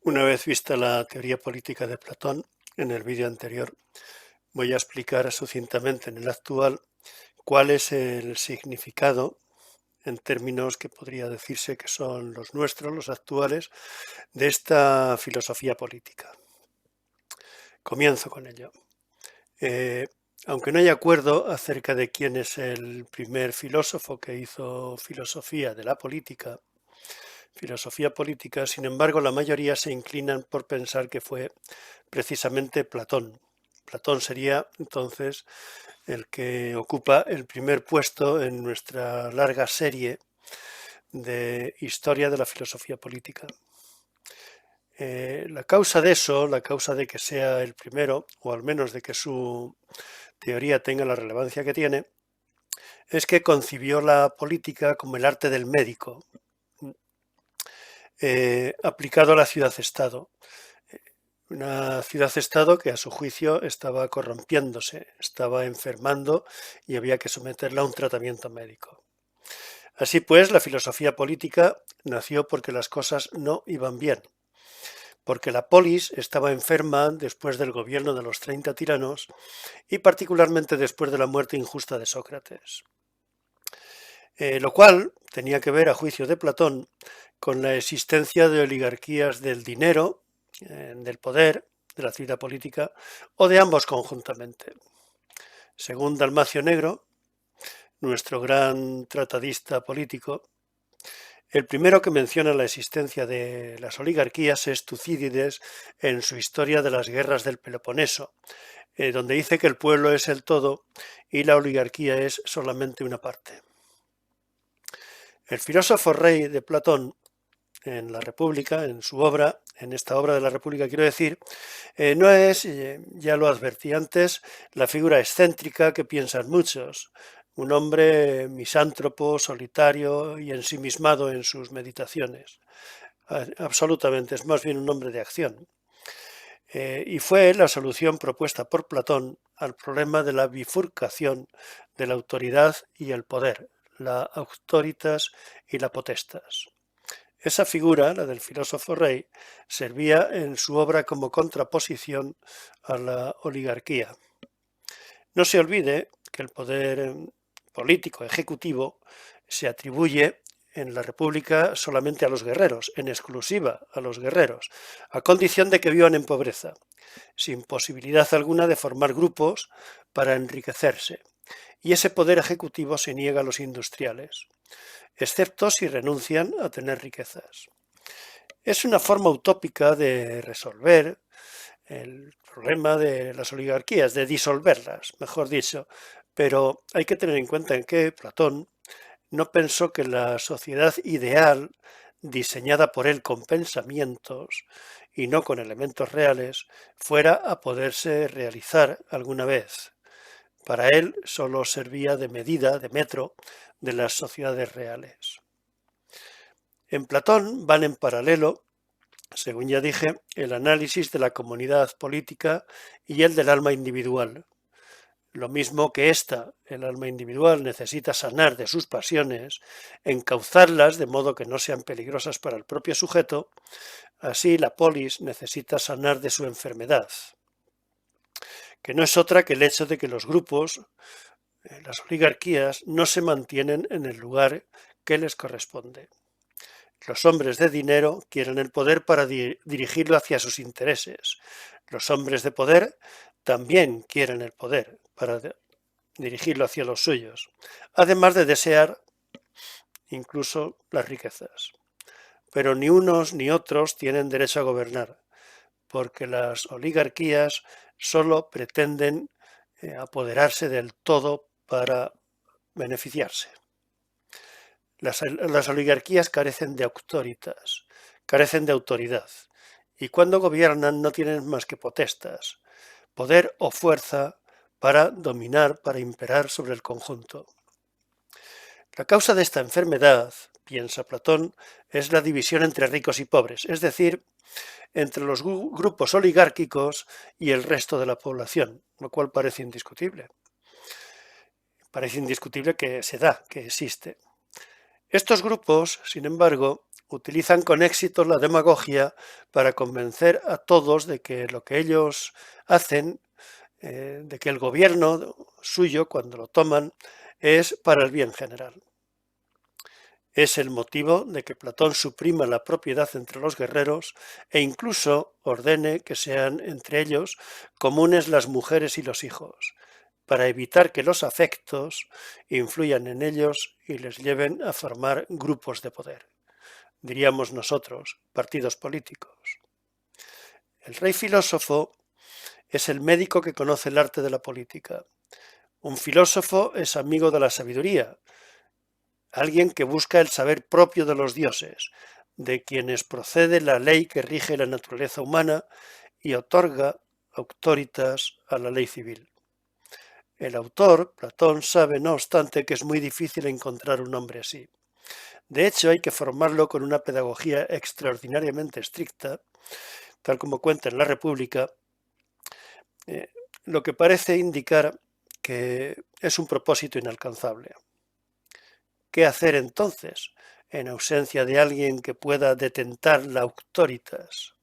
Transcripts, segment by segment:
Una vez vista la teoría política de Platón, en el vídeo anterior voy a explicar sucintamente en el actual cuál es el significado, en términos que podría decirse que son los nuestros, los actuales, de esta filosofía política. Comienzo con ello. Eh, Aunque no hay acuerdo acerca de quién es el primer filósofo que hizo filosofía política, sin embargo, la mayoría se inclinan por pensar que fue precisamente Platón. Platón sería entonces el que ocupa el primer puesto en nuestra larga serie de historia de la filosofía política. La causa de eso, la causa de que sea el primero, o al menos de que su teoría tenga la relevancia que tiene, es que concibió la política como el arte del médico, aplicado a la ciudad-estado. Una ciudad-estado que a su juicio estaba corrompiéndose, estaba enfermando y había que someterla a un tratamiento médico. Así pues, la filosofía política nació porque las cosas no iban bien, porque la polis estaba enferma después del gobierno de los 30 tiranos y particularmente después de la muerte injusta de Sócrates. Lo cual tenía que ver, a juicio de Platón, con la existencia de oligarquías del dinero, del poder, de la actividad política, o de ambos conjuntamente. Según Dalmacio Negro, nuestro gran tratadista político, el primero que menciona la existencia de las oligarquías es Tucídides en su historia de las guerras del Peloponeso, donde dice que el pueblo es el todo y la oligarquía es solamente una parte. El filósofo rey de Platón, en la República, en su obra, en esta obra de la República quiero decir, no es, ya lo advertí antes, la figura excéntrica que piensan muchos, un hombre misántropo, solitario y ensimismado en sus meditaciones. Absolutamente, es más bien un hombre de acción. Y fue la solución propuesta por Platón al problema de la bifurcación de la autoridad y el poder, la auctoritas y la potestas. Esa figura, la del filósofo rey, servía en su obra como contraposición a la oligarquía. No se olvide que el poder político ejecutivo se atribuye en la República solamente a los guerreros, en exclusiva a los guerreros, a condición de que vivan en pobreza, sin posibilidad alguna de formar grupos para enriquecerse. Y ese poder ejecutivo se niega a los industriales, excepto si renuncian a tener riquezas. Es una forma utópica de resolver el problema de las oligarquías, de disolverlas, mejor dicho, pero hay que tener en cuenta en que Platón no pensó que la sociedad ideal, diseñada por él con pensamientos y no con elementos reales, fuera a poderse realizar alguna vez. Para él solo servía de medida, de metro, de las sociedades reales. En Platón van en paralelo, según ya dije, el análisis de la comunidad política y el del alma individual. Lo mismo que el alma individual, necesita sanar de sus pasiones, encauzarlas de modo que no sean peligrosas para el propio sujeto, así la polis necesita sanar de su enfermedad, que no es otra que el hecho de que los grupos, las oligarquías, no se mantienen en el lugar que les corresponde. Los hombres de dinero quieren el poder para dirigirlo hacia sus intereses. Los hombres de poder también quieren el poder para dirigirlo hacia los suyos, además de desear incluso las riquezas. Pero ni unos ni otros tienen derecho a gobernar, porque las oligarquías solo pretenden apoderarse del todo para beneficiarse. Las oligarquías carecen de auctoritas, carecen de autoridad, y cuando gobiernan no tienen más que potestas, poder o fuerza para dominar, para imperar sobre el conjunto. La causa de esta enfermedad, piensa Platón, es la división entre ricos y pobres, es decir, entre los grupos oligárquicos y el resto de la población, lo cual parece indiscutible. Parece indiscutible que se da, que existe. Estos grupos, sin embargo, utilizan con éxito la demagogia para convencer a todos de que lo que ellos hacen, de que el gobierno suyo, cuando lo toman, es para el bien general. Es el motivo de que Platón suprima la propiedad entre los guerreros e incluso ordene que sean entre ellos comunes las mujeres y los hijos, para evitar que los afectos influyan en ellos y les lleven a formar grupos de poder. Diríamos nosotros, partidos políticos. El rey filósofo es el médico que conoce el arte de la política. Un filósofo es amigo de la sabiduría, alguien que busca el saber propio de los dioses, de quienes procede la ley que rige la naturaleza humana y otorga auctoritas a la ley civil. El autor, Platón, sabe, no obstante, que es muy difícil encontrar un hombre así. De hecho, hay que formarlo con una pedagogía extraordinariamente estricta, tal como cuenta en la República, lo que parece indicar que es un propósito inalcanzable. ¿Qué hacer entonces en ausencia de alguien que pueda detentar la auctoritas?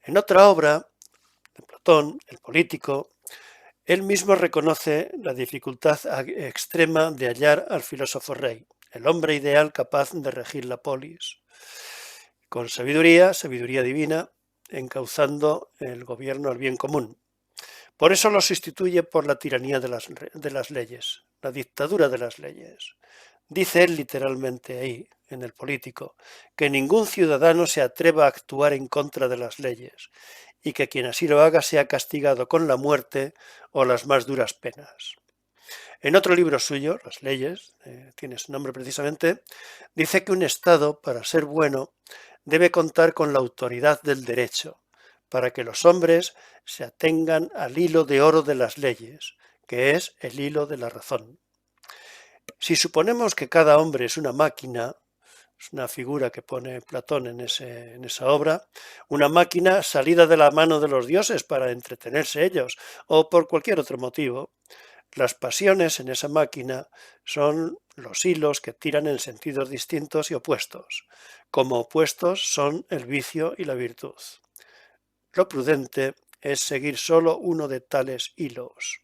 En otra obra de Platón, El político, él mismo reconoce la dificultad extrema de hallar al filósofo rey, el hombre ideal capaz de regir la polis, con sabiduría, sabiduría divina, encauzando el gobierno al bien común. Por eso lo sustituye por la tiranía de las leyes, la dictadura de las leyes. Dice él literalmente ahí, en El político, que ningún ciudadano se atreva a actuar en contra de las leyes y que quien así lo haga sea castigado con la muerte o las más duras penas. En otro libro suyo, Las leyes, tiene su nombre precisamente, dice que un Estado, para ser bueno, debe contar con la autoridad del derecho, para que los hombres se atengan al hilo de oro de las leyes, que es el hilo de la razón. Si suponemos que cada hombre es una máquina, es una figura que pone Platón en esa obra, una máquina salida de la mano de los dioses para entretenerse ellos o por cualquier otro motivo, las pasiones en esa máquina son los hilos que tiran en sentidos distintos y opuestos, como opuestos son el vicio y la virtud. Lo prudente es seguir solo uno de tales hilos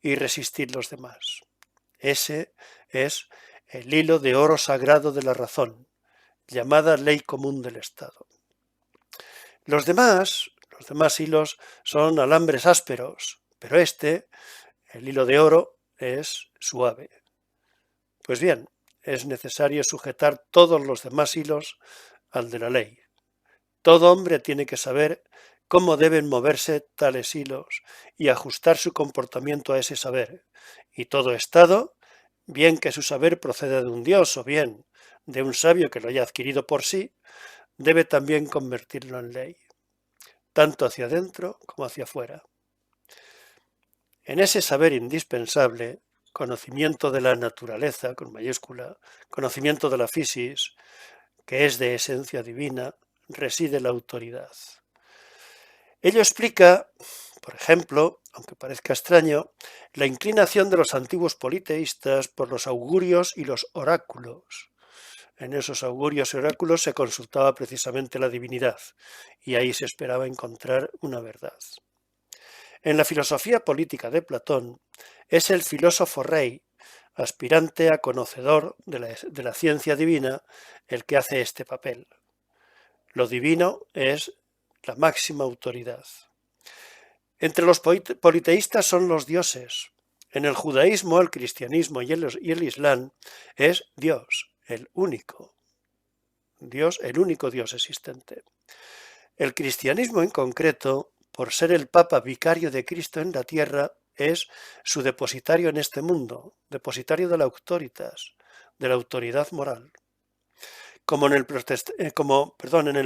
y resistir los demás. Ese es el hilo de oro sagrado de la razón, llamada ley común del Estado. Los demás hilos son alambres ásperos, pero el hilo de oro, es suave. Pues bien, es necesario sujetar todos los demás hilos al de la ley. Todo hombre tiene que saber cómo deben moverse tales hilos y ajustar su comportamiento a ese saber. Y todo Estado, bien que su saber proceda de un dios o bien de un sabio que lo haya adquirido por sí, debe también convertirlo en ley, tanto hacia adentro como hacia afuera. En ese saber indispensable, conocimiento de la naturaleza, con mayúscula, conocimiento de la fisis, que es de esencia divina, reside la autoridad. Ello explica, por ejemplo, aunque parezca extraño, la inclinación de los antiguos politeístas por los augurios y los oráculos. En esos augurios y oráculos se consultaba precisamente la divinidad, y ahí se esperaba encontrar una verdad. En la filosofía política de Platón, es el filósofo rey, aspirante a conocedor de la ciencia divina, el que hace este papel. Lo divino es la máxima autoridad. Entre los politeístas son los dioses. En el judaísmo, el cristianismo y el islam es Dios, el único Dios existente. El cristianismo en concreto, por ser el Papa vicario de Cristo en la tierra, es su depositario en este mundo, depositario de la auctoritas, de la autoridad moral. Como en el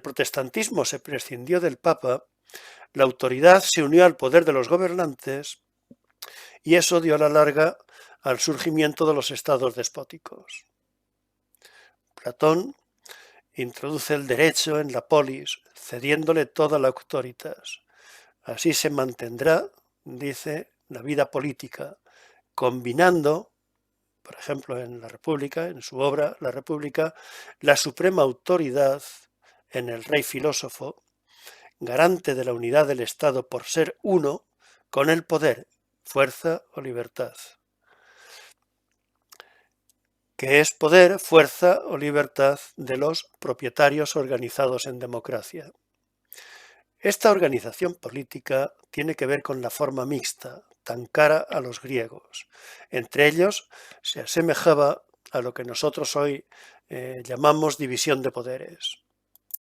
protestantismo se prescindió del Papa, la autoridad se unió al poder de los gobernantes y eso dio a la larga al surgimiento de los estados despóticos. Platón introduce el derecho en la polis, cediéndole toda la auctoritas. Así se mantendrá, dice, la vida política, combinando por ejemplo, en la República, en su obra La República, la suprema autoridad en el rey filósofo, garante de la unidad del Estado por ser uno con el poder, fuerza o libertad. Que es poder, fuerza o libertad de los propietarios organizados en democracia. Esta organización política tiene que ver con la forma mixta, tan cara a los griegos. Entre ellos se asemejaba a lo que nosotros hoy llamamos división de poderes.